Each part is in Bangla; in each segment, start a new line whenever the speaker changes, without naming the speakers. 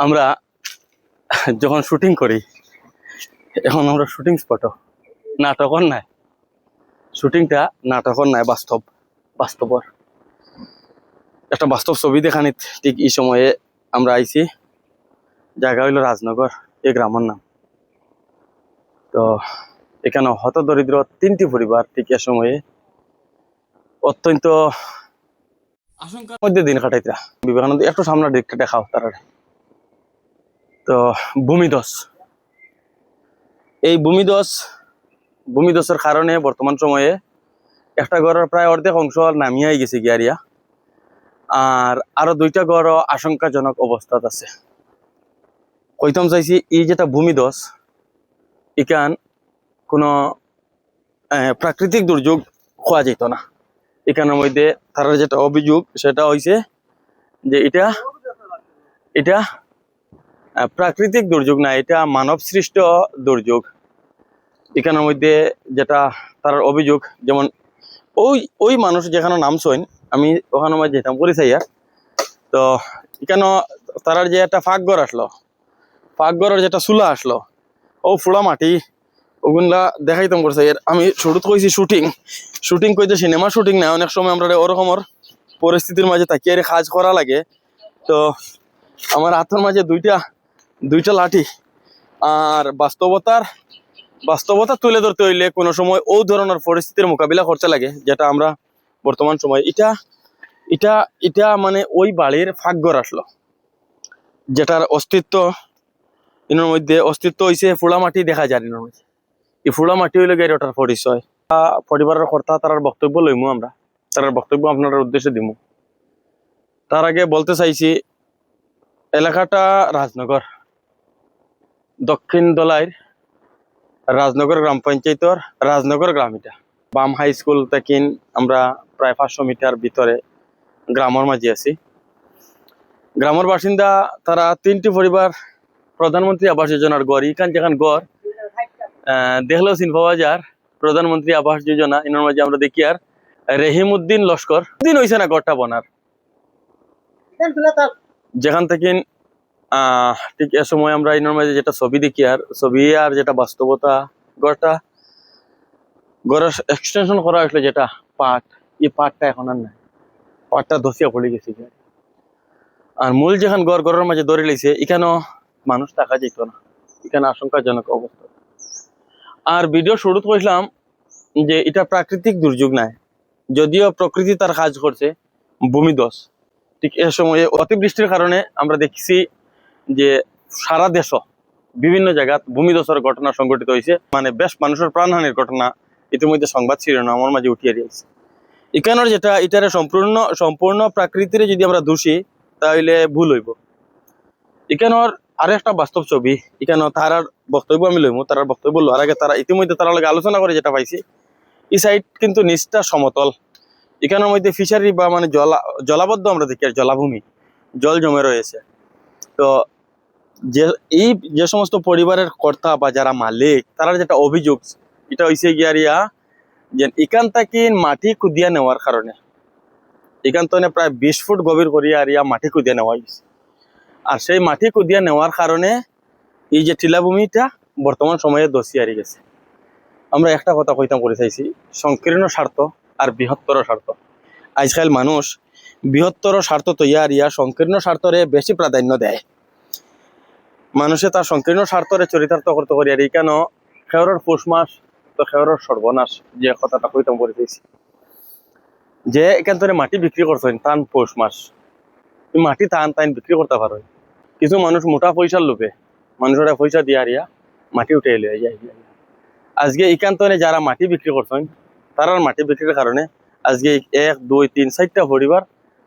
আমরা যখন শুটিং করি, এখন আমরা শুটিং স্পটও নাটকর নাই, শুটিংটা নাটকর নাই, বাস্তবর একটা বাস্তব ছবি দেখানি। ঠিক এই সময়ে আমরা আইছি, জায়গা হইল রাজনগর, এই গ্রামের নাম। তো এখানে হত দরিদ্র 3টি পরিবার ঠিক এ সময়ে অত্যন্ত আশঙ্কার মধ্যে দিন কাটাইতা। বিবেকানন্দ একটু সামনের দিকটা দেখাও তারা। তো ভূমিধস, এই ভূমিধসের কারণে বর্তমান সময়ে একটা ঘরের প্রায় অর্ধেক অংশ নামিয়ে গেছে গিয়ারিয়া, আর আরো 2টা ঘর আশঙ্কাজনক অবস্থাত আছে। কইতাম চাইছি এই যেটা ভূমিধস, এখান কোনো প্রাকৃতিক দুর্যোগ হওয়া যেত না। এখানের মধ্যে তার যেটা অভিযোগ সেটা হয়েছে যে এটা প্রাকৃতিক দুর্যোগ না, এটা মানব সৃষ্ট দুর্যোগ। এখানের মধ্যে যেটা তার অভিযোগ, যেমন ওই মানুষ যেখানে নামছেন, আমি ওখানে যেতাম পরিচাইয়া। তো এখানে তার যে একটা ফাঁকঘর আসলো, ফাঁকঘরের যেটা চুলা আসলো, ও ফুড়া মাটি ওগুলা দেখাইতাম করছে। আমি শুরুত কইছি শুটিং কইতে সিনেমা শুটিং না, অনেক সময় আমরা ওরকমের পরিস্থিতির মাঝে তাকিয়ে কাজ করা লাগে। তো আমার হাতের মাঝে দুইটা লাঠি, আর বাস্তবতা তুলে ধরতে হইলে কোনো সময় ও ধরনের পরিস্থিতির মোকাবিলা করতে লাগে, যেটা আমরা বর্তমান সময় এটা মানে ওই বাড়ির ফাঁকঘর আসলো, যেটার অস্তিত্ব ইনোর মধ্যে হয়েছে ফুড়া মাটি দেখা যায়। ইনোর মধ্যে এই ফুড়া মাটি হইলে গিয়ে ওটার পরিচয়। পরিবারের কর্তা তার বক্তব্য লইমু, আমরা তার বক্তব্য আপনার উদ্দেশ্যে দিমু। তার আগে বলতে চাইছি, এলাকাটা রাজনগর, দক্ষিণ দলাইর রাজনগর গ্রাম পঞ্চায়েতর রাজনগর গ্রাম। এটা বাম হাই স্কুল থেকে আমরা প্রায় 500 মিটার ভিতরে গ্রামের মাঝে আছি। গ্রামের বাসিন্দা তারা 3টি পরিবার প্রধানমন্ত্রী আবাস যোজনার গড়, এখান যেখান গড় দেখলেও চিন পাওয়া যার প্রধানমন্ত্রী আবাস যোজনা। এনার মাঝে আমরা দেখি আর রহিমউদ্দিন লস্কর দিন হয়েছে না গড়টা বনার, যেখান থেকে ঠিক এ সময় আমরা এনার মাঝে যেটা ছবি দেখি আর যেটা বাস্তবতা, গড়ের এক্সটেনশন করা হয়েছিল যেটা পাট, এই পাটটা এখন আর নাই, পাটটা ধসিয়া পড়ে গেছে। আর মূল যেখান গড়ের মাঝে ধরে লেগেছে, এখানেও মানুষ থাকা যেত না, এখানে আশঙ্কাজনক অবস্থা। আর ভিডিও শুরু করেছিলাম যে এটা প্রাকৃতিক দুর্যোগ নাই, যদিও প্রকৃতি তার কাজ করছে, ভূমিধস। ঠিক এ সময়ে অতিবৃষ্টির কারণে আমরা দেখছি যে সারা দেশ বিভিন্ন জায়গায় ভূমিধসের ঘটনা সংঘটিত হয়েছে, মানে বেশ মানুষের প্রাণহানির ঘটনা ইতিমধ্যে সংবাদ শিরোনামের মাঝে উঠিয়ে দিয়েছে। এখানের যেটা এটারে সম্পূর্ণ প্রাকৃতির যদি আমরা দোষী, তাহলে ভুল হইব। এখানের আর একটা বাস্তব ছবি, এখানে তার বক্তব্য আমি লইমু, তার বক্তব্য লোয়ার আগে তারা ইতিমধ্যে তার লগে আলোচনা করে যেটা পাইছি, এই সাইড কিন্তু নিচটা সমতল। এখানের মধ্যে ফিশারি বা মানে জলাবদ্ধ আমরা দেখি, আর জলাভূমি, জল জমে রয়েছে। তো যে সমস্ত পরিবারের কর্তা বা যারা মালিক, তারা যেটা অভিযোগ, এটা হয়েছে গিয়ারিয়া যে এখান থেকে মাটি খুদিয়া নেওয়ার কারণে, এখান থেকে প্রায় 20 ফুট গভীর করিয়া আর মাটি খুদিয়া নেওয়া হয়েছে। আর সেই মাটি খুদিয়া নেওয়ার কারণে এই যে টিলাভূমিটা বর্তমান সময়ে দোষী হারিয়ে গেছে। আমরা একটা কথা কইতাম করে চাইছি, সংকীর্ণ স্বার্থ আর বৃহত্তর স্বার্থ। আজকাল মানুষ বৃহত্তর স্বার্থ তৈয়া সংকীর্ণ স্বার্থরে বেশি প্রাধান্য দেয়। মানুষে তার সংকীর্ণ স্বার্থরে চরিতার্থ করতে পারি। আর এই কেন খেয়রের পৌষ মাস তো খেয়রের সর্বনাশ, যে কথাটা কইতাম করে চাইছি, যে এখান থেকে মাটি বিক্রি করছেন টান পৌষ মাস, মাটি টান বিক্রি করতে পারো। কিছু মানুষ মোটা পয়সার লোভে মানুষের পয়সা দিয়ে আরিয়া মাটি উঠে এলে যায়। আজকে এখানে যারা মাটি বিক্রি করছেন, তারা মাটি বিক্রির কারণে আজকে 1, 2, 3, 4টা পরিবার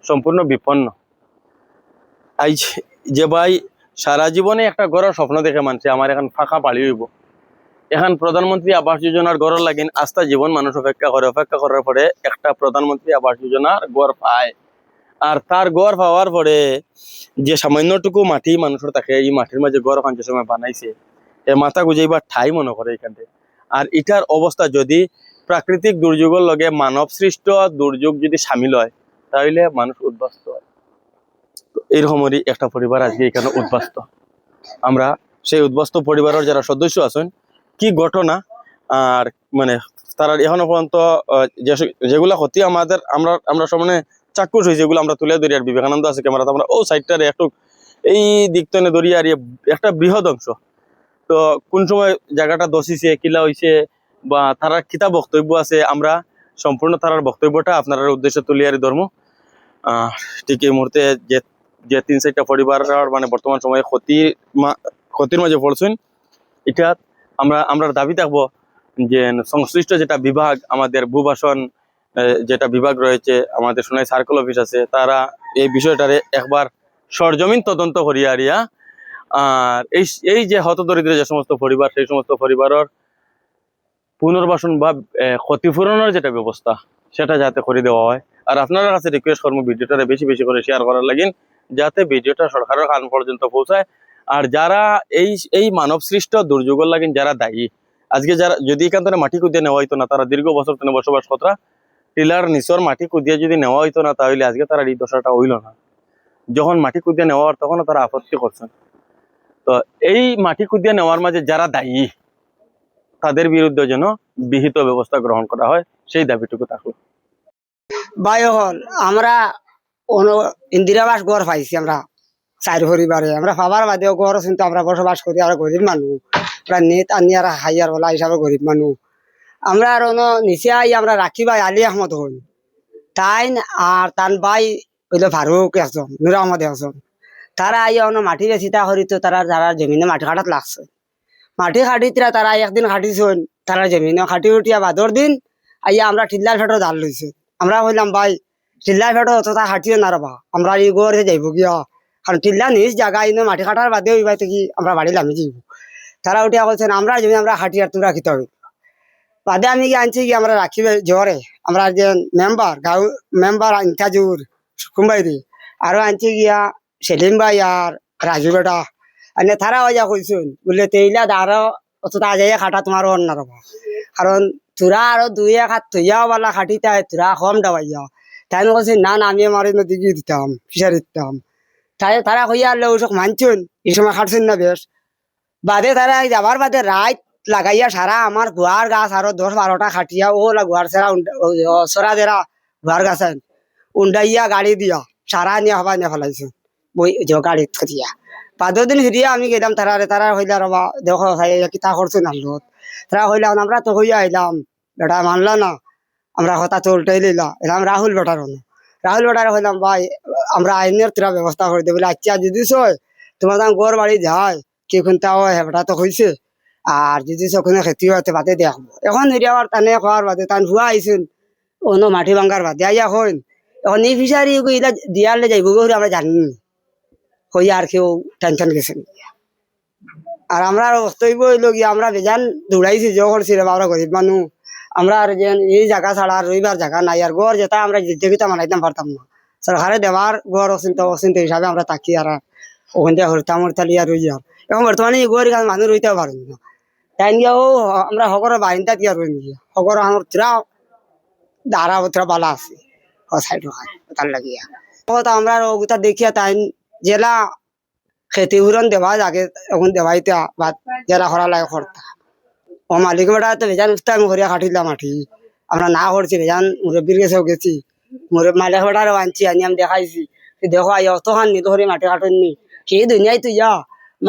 সম্পূর্ণ বিপন্ন। আজ যে ভাই সারা জীবনে একটা ঘরের স্বপ্ন দেখে মানছে, আমার এখন ফাঁকা বাড়ি হইব, এখন প্রধানমন্ত্রী আবাস যোজনার ঘরের লাগিন আস্থা জীবন মানুষ অপেক্ষা করার পরে একটা প্রধানমন্ত্রী আবাস যোজনার ঘর পায়। আর তার গড় পাওয়ার পরে যে সামান্যটুকু মাটি মানুষের থাকে, এই মাটির মাঝে গড় যে সময় বানাইছে, এ মাথা গুজাইবার ঠাই মনে করে এখান থেকে। আর এটার অবস্থা যদি প্রাকৃতিক দুর্যোগের লগে মানব সৃষ্ট দুর্যোগ যদি সামিল হয়, তাহলে মানুষ উদ্বাস্ত হয়। এইরকমই একটা পরিবার আজকে এখানে উদ্বাস্ত। আমরা সেই উদ্বাস্ত পরিবারের যারা সদস্য আছেন কি ঘটনা আর মানে তারা এখনো পর্যন্ত যেগুলা ক্ষতি আমাদের আমরা আমরা সামনে চাক্ষুষ হয়েছে যেগুলো আমরা তুলে ধরি। আর বিবেকানন্দ আছে ক্যামেরাতে, আমরা ও সাইডটারে একটু এই দিকতনে ধরি আর একটা বৃহৎ অংশ তো কোন সময় জায়গাটা দশিছে কিলা হয়েছে বা তারার কিতা বক্তব্য আছে, আমরা সম্পূর্ণ তারার বক্তব্যটা আপনার উদ্দেশ্যে তুলি আর ধর্ম। ঠিক এই মুহূর্তে যে যে 3-4টা পরিবার মানে বর্তমান সময়ে ক্ষতির মাঝে পড়ছেন, এটা আমরা দাবি থাকবো যে সংশ্লিষ্ট যেটা বিভাগ আমাদের ভূভাষণ যেটা বিভাগ রয়েছে, আমাদের সোনাই সার্কেল অফিস আছে, তারা এই বিষয়টারে একবার সরজমিন তদন্ত করিয়া আরিয়া আর এই যে হতদরিদ্র যে সমস্ত পরিবার সেই সমস্ত পরিবারের পুনর্বাসন বা ক্ষতিপূরণের যেটা ব্যবস্থা সেটা যাতে করে দেওয়া হয়। আর আপনার কাছে রিকোয়েস্ট করবো ভিডিওটা বেশি বেশি করে শেয়ার করার লাগিন, যাতে ভিডিওটা সরকারের কান পর্যন্ত পৌঁছায়। আর যারা এই মানব সৃষ্ট দুর্যোগের লাগিন যারা দায়ী, আজকে যারা যদি এখান থেকে মাটি কুদিয়ে নেওয়া হইতো না, তারা দীর্ঘ বছর ধরে বসবাস করা টিলার নিচর মাটি কুদিয়ে যদি নেওয়া হইতো না, তাহলে আজকে তারা এই দশাটা হইল না। যখন মাটি কুদিয়ে নেওয়া তখনও তারা আপত্তি করছেন। তো এই মাটি কুদিয়ে নেওয়ার মাঝে যারা দায়ী তাদের বিরুদ্ধে যেন বিহিত ব্যবস্থা গ্রহণ করা হয়, সেই দাবিটুকু থাকলো।
ভাই হল আমরা ইন্দিরাবাস গড় পাইছি আমরা 4 পরিবারে, আমরা পাবার বাদেও গড় কিন্তু আমরা বসবাস করি। আর গরিব মানুষ, আমরা নেট আনি আর হাইয়ার বলা হিসাবে গরিব মানুষ। আমরা আর নিচে আই আমরা রাখি ভাই আলী আহমদ হন তাই আর তান ভাই হইলো ফারুক একজন, নুর আহমদ একজন। তারা আই মাটি বেচিতা করিত, তারা যারা জমিনে মাটি কাটাত লাগছে। মাটি কাটিতরা তারা একদিন কাটিছন, তারা জমিনে কাটি উঠিয়া বাদর দিন আইয়া আমরা টিল্লার ফেটো জাল লইছে। আমরা কইলাম ভাই টিল্লার ফেটো অতটা হাঁটিও না রবা, আমরা এই গড়ে যাইব গিয়া, কারণ টিল্লা নিজ জায়গা ইনো মাটি কাটার বাদে ওই বাই থেকে আমরা বাড়ি লামি যাইব। তারা উঠিয়া বলছেন আমরা জমি আমরা হাঁটি আর তোমরা রাখিতে হবে। বাদে আমি গিয়ে আনছি গিয়ে আমরা রাখিবে জ্বরে আমরা যে গাঁও মেম্বার ইনচার্জুর কুম্বাইরি আরো আনছি গিয়া সেলিম ভাই আর রাজু বেটা আর তারা ওইয়া কইছেন বললে তেইলা আরো অতটা যাইয়া খাটা তোমার অন্য রবা, কারণ তোরা আরো 2-1 হাত থইয়াও বলা খাটিতে তোরা কম দাবাইয়া। তাই কৈছে না না আমি আমার দিকে দিতাম ফিসারি দিতাম। তাই তারা কইয়া আনলে ওইসব মানছেন এই সময় খাটছেন না বেশ। বাদে তারা যাবার বাদে রাত লাগাইয়া সারা আমার গুয়ার গাছ আরো 10-12টা খাটিয়া ওলা গুয়ার সেরা সরা দেরা গুয়ার গাছ উন্ডাইয়া গাড়ি দিয়া সারা নিয়ে হবা নিয়ে ফেলাইছে বই গাড়ি দিয়া। 5 দিন ফিরিয়া আমি গেলাম তারা হইলা রবা দেখো কিতা করছো নালত। তারা হইলাম আমরা তো হইয়া আইলাম, বেটা মানলা না, আমরা হতা তো উল্টাই লইলা এলাম রাহুল বেটার হইলাম ভাই আমরা আইনের তোরা ব্যবস্থা করে দেবো। আচ্ছা যদি সয় তোমার গড় বাড়ি যায় কি তাও হেবটা তো হয়েছে, আর যদি সখনে খেতি হতে বাদে দেখবো। এখন হেরি আবার টানে খাওয়ার বাদে টান হুয়া আইসেন অন্য মাটি ভাঙ্গার বাদে আইয়া হইন এখন এই ফিসারি ইলা দিয়ালে যাইব আমরা জানি হইয়া আর কেউ টেনশন গেছেন। আর আমরা বক্তব্য হইল গিয়ে আমরা বেজান দৌড়াইছি জো করছি রে আমরা গরিব মানুষ, আমরা আর যে এই জায়গা ছাড়া আর রইবার জায়গা নাই। আর গড় যেটা আমরা যেতে মানাইতাম পারতাম না, সরকারে দেওয়ার গড় অচিন্ত হিসাবে আমরা তাকি আর ওখান থেকে হরতাম হরতালি আর রই। আর এখন বর্তমানে এই গড় মানুষ রইতেও পারেন না, তাই নিয়ে ও আমরা সকলের বাহিনীটা দিয়ে রই গিয়া সকর আমার তোরা দাঁড়া তোরা বালা আছে সাইড তার লাগিয়া আমরা ওগুতা দেখিয়া তাই জেলা ক্ষতিপূরণ দেওয়া আগে এখন দেওয়াইতা বা জেলা করা লাগে করতা। ও মালিক বেটা তো ভেজান উঠতে আমি ঘরিয়া কাটিলাম মাটি আমরা না করছি ভেজান মুরব্বীর কাছেও গেছি, মালিক বেটারও আনছি আনি আমি দেখাইছি দেখো আই অতখান নি ধরে মাটি কাটননি সেই দুনিয়ায় তুই যা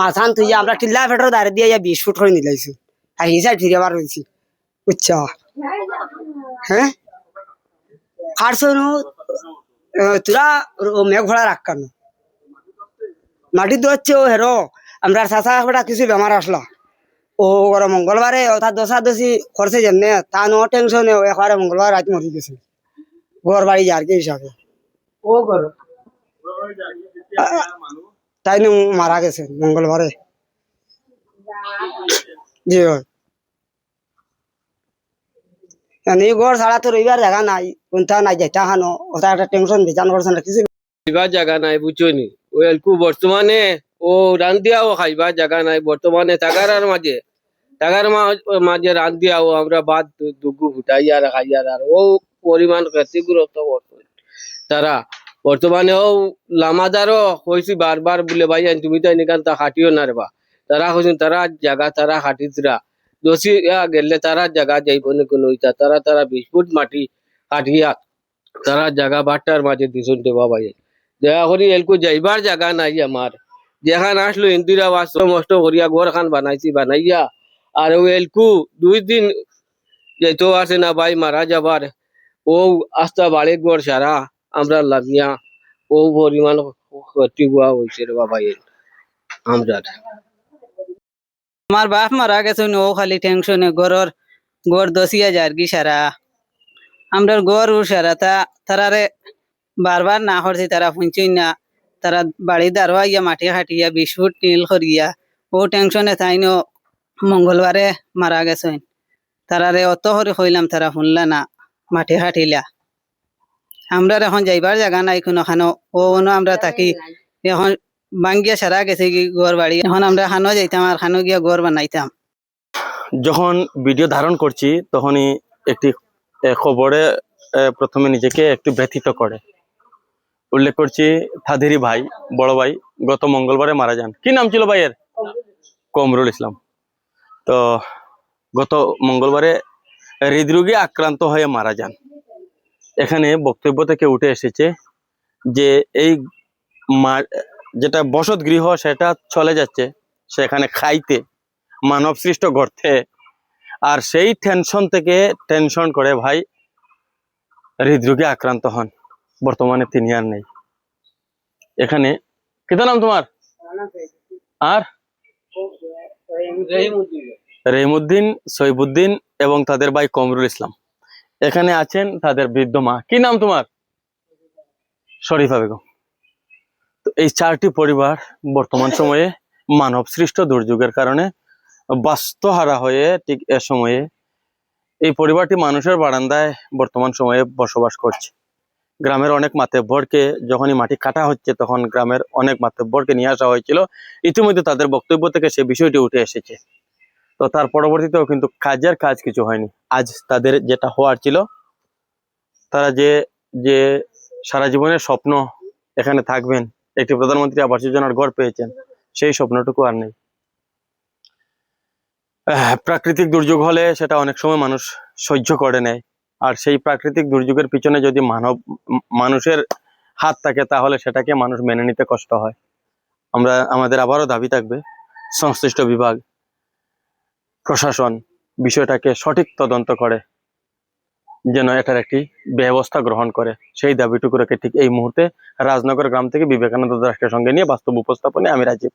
মাথান তুই আমরা টিল্লা ফেটার দাঁড়িয়ে দিয়ে 20 ফুট করে নিলাইছি আর হিসাব ফিরে আবার রয়েছি বুঝছা। হ্যাঁ কাটছো তোরা মেঘ ঘোড়া রাখ কেন মাটি তো হচ্ছে ও হেরো আমরা চাষা বেটা কিছু বেমার আসলা ও মঙ্গলবারে অর্থাৎ দশি করছে যেমনে তা নো টেনশনে একবারে মঙ্গলবার রাত মরি গেছে ঘর বাড়ি যার কি হিসাবে ও ঘর তাই নো মারা গেছে মঙ্গলবারে। জি এই ঘর ছাড়া তো রইবার জায়গা নাই, কোনটা নাই যেটা খানো ওটা একটা টেনশন বেজান করছে না কিছু
খাইবার জায়গা নাই বুঝছো নি ও এলকু বর্তমানে ও রান্দিয়াও খাইবার জায়গা নাই বর্তমানে টাকার মাঝে রান্দিয়াও আমরা বাদ দুগু ফুটাইয়া খাইয়ার আর ও পরিমাণ ক্ষতিগ্রস্ত করছে তারা বর্তমানেও লামাদারও কইছি বারবার বলে ভাই তুমি তো এনেকান তা খাটিও না রে বা তারা কইছেন তারা জায়গা তারা খাটিতরা দোষী গেলে তারা জায়গা যাইব না কোনো ইটা তারা 20 ফুট মাটি কাটিয়া তারা জায়গা বাট্টার মাঝে দিছুন দেবা ভাই দয়া করি এলকু যাইবার জায়গা নাই আমার যেখান আসলো ইন্দিরা আবাস মস্ত করিয়া ঘর খান বানাইয়া আর ও এলকু 2 দিন যাইতো আসে না ভাই মারা যাবার ও আস্তা বাড়ি ঘর সারা আমরা লাগিয়া ও পরিমাণ ক্ষতি হওয়া হয়েছে রে বাবা আমরা
আমার বাপ মারা গেছে ও খালি টেনশনে গড় 10,000 কি সারা আমরা গড় ও সারা তারারে বারবার না করছি তারা শুনছই না তারা বাড়ি দাঁড়াইয়া মাটি খাটিয়া 20 ফুট নীল করিয়া ও টেনশনে তাইনো মঙ্গলবারে মারা গেছেন তারারে অত করে কইলাম তারা শুনলা না মাটি খাটিলা আমরা এখন যাইবার জায়গা নাই কোনোখানো ও আমরা থাকি এখন বাঙ্গিয়া সারা গেছে কি ঘর বাড়ি এখন আমরা খানো যাইতাম আর খানো গিয়া ঘর বানাইতাম
যখন ভিডিও ধারণ করছি তখনই একটি খবরে প্রথমে নিজেকে একটু ব্যথিত করে। উল্লেখ করছি থাদেরি ভাই, বড় ভাই গত মঙ্গলবারে মারা যান। কি নাম ছিল ভাইয়ের? কমরুল ইসলাম। তো গত মঙ্গলবারে হৃদরোগে আক্রান্ত হয়ে মারা যান। এখানে বক্তব্য থেকে উঠে এসেছে যে এই যেটা বসত গৃহ সেটা চলে যাচ্ছে সেখানে খাইতে মানব সৃষ্ট গর্তে, আর সেই টেনশন করে ভাই হৃদরোগে আক্রান্ত হন। বর্তমানে তিনি আর নেই এখানে। কিতা নাম তোমার? আর রহিমউদ্দিন, সৈবুদ্দিন এবং তাদের ভাই কমরুল ইসলাম এখানে আছেন। তাদের বৃদ্ধ মা, কি নাম তোমার? শরীফা বেগম। তো এই 4টি পরিবার বর্তমান সময়ে মানব সৃষ্ট দুর্যোগের কারণে বাস্তুহারা হয়ে ঠিক এ সময়ে এই পরিবারটি মানুষের বারান্দায় বর্তমান সময়ে বসবাস করছে। গ্রামের অনেক মাতব্বরকে যখনই মাটি কাটা হচ্ছে তখন গ্রামের অনেক মাতব্বরকে নিয়ে আসা হয়েছিল। ইতিমধ্যে তাদের বক্তব্য থেকে সে বিষয়টি উঠে এসেছে। তো তার পরবর্তীতেও কিন্তু কাজ কিছু হয়নি। আজ তাদের যেটা হওয়ার ছিল, তারা যে সারা জীবনের স্বপ্ন এখানে থাকবেন, একটি প্রধানমন্ত্রী আবাস যোজনার ঘর পেয়েছেন, সেই স্বপ্নটুকু আর নেই। প্রাকৃতিক দুর্যোগ হলে সেটা অনেক সময় মানুষ সহ্য করে নেয়, আর সেই প্রাকৃতিক দুর্যোগের পিছনে যদি মানুষের হাত থাকে তাহলে সেটাকে মানুষ মেনে নিতে কষ্ট হয়। আমাদের আবারও দাবি থাকবে সংশ্লিষ্ট বিভাগ, প্রশাসন বিষয়টাকে সঠিক তদন্ত করে যেন এটার একটি ব্যবস্থা গ্রহণ করে। সেই দাবিটুকু রেখে ঠিক এই মুহূর্তে রাজনগর গ্রাম থেকে বিবেকানন্দ দাসকে সঙ্গে নিয়ে বাস্তব উপস্থাপনে আমি রাজীব।